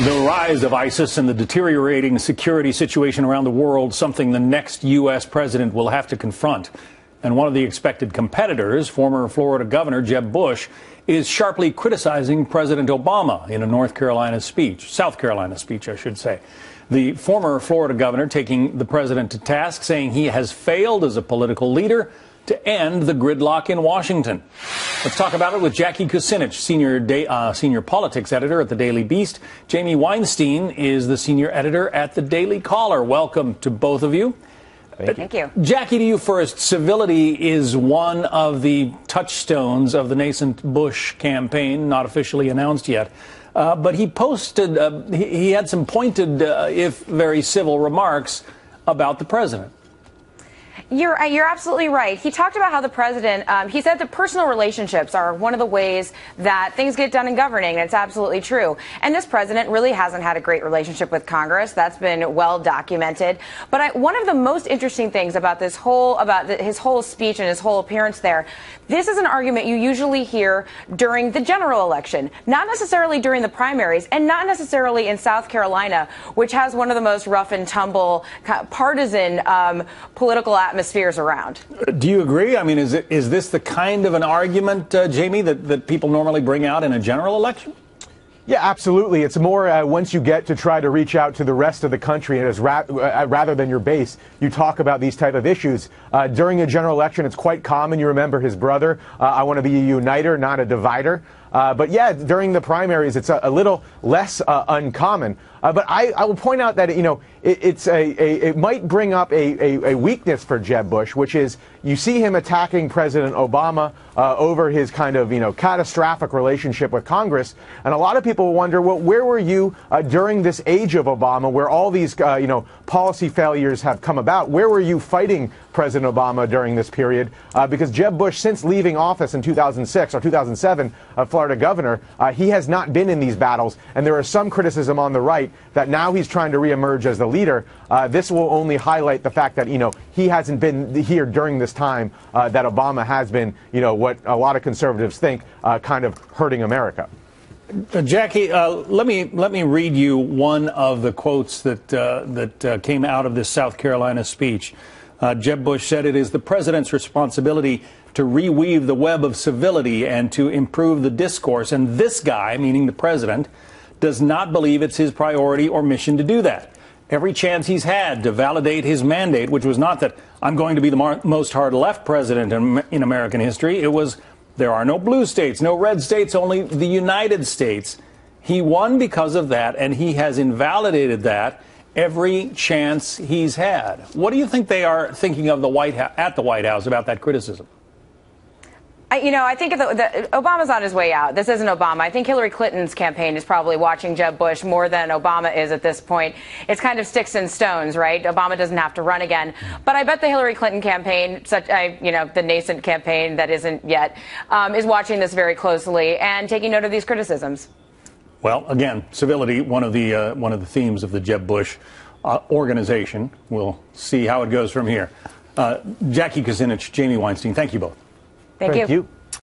The rise of ISIS and the deteriorating security situation around the world, something the next U.S. president will have to confront. And one of the expected competitors, former Florida Governor Jeb Bush, is sharply criticizing President Obama in a South Carolina speech, I should say. The former Florida governor taking the president to task, saying he has failed as a political leader to end the gridlock in Washington. Let's talk about it with Jackie Kucinich, senior politics editor at the Daily Beast. Jamie Weinstein is the senior editor at the Daily Caller. Welcome to both of you. Thank you. Jackie, to you first. Civility is one of the touchstones of the nascent Bush campaign, not officially announced yet. But he posted, he had some pointed, if very civil remarks about the president. You're absolutely right. He talked about how the president, he said that personal relationships are one of the ways that things get done in governing. And it's absolutely true. And this president really hasn't had a great relationship with Congress. That's been well documented. But one of the most interesting things about his whole speech and his whole appearance there, this is an argument you usually hear during the general election, not necessarily during the primaries, and not necessarily in South Carolina, which has one of the most rough and tumble partisan political atmospheres around. Do you agree? I mean, is this the kind of an argument, Jamie, that people normally bring out in a general election? Yeah, absolutely. It's more once you get to try to reach out to the rest of the country, and rather than your base, you talk about these type of issues. During a general election, it's quite common. You remember his brother. I want to be a uniter, not a divider. But yeah, during the primaries, it's a little less uncommon. But I will point out that, you know, it might bring up a weakness for Jeb Bush, which is you see him attacking President Obama over his kind of, you know, catastrophic relationship with Congress. And a lot of people wonder, well, where were you during this age of Obama, where all these, you know, policy failures have come about? Where were you fighting President Obama during this period? Because Jeb Bush, since leaving office in 2006 or 2007, Florida governor, he has not been in these battles. And there is some criticism on the right that now he's trying to reemerge as the leader. This will only highlight the fact that, you know, he hasn't been here during this time that Obama has been, you know, what a lot of conservatives think kind of hurting America. Jackie, let me read you one of the quotes that came out of this South Carolina speech. Jeb Bush said it is the president's responsibility to reweave the web of civility and to improve the discourse. And this guy, meaning the president, does not believe it's his priority or mission to do that. Every chance he's had to validate his mandate, which was not that I'm going to be the most hard-left president in American history, it was there are no blue states, no red states, only the United States. He won because of that, and he has invalidated that every chance he's had. What do you think they are thinking of at the White House about that criticism? I think Obama's on his way out. This isn't Obama. I think Hillary Clinton's campaign is probably watching Jeb Bush more than Obama is at this point. It's kind of sticks and stones, right? Obama doesn't have to run again. But I bet the Hillary Clinton campaign, the nascent campaign that isn't yet, is watching this very closely and taking note of these criticisms. Well, again, civility, one of the themes of the Jeb Bush organization. We'll see how it goes from here. Jackie Kucinich, Jamie Weinstein, thank you both. Thank you.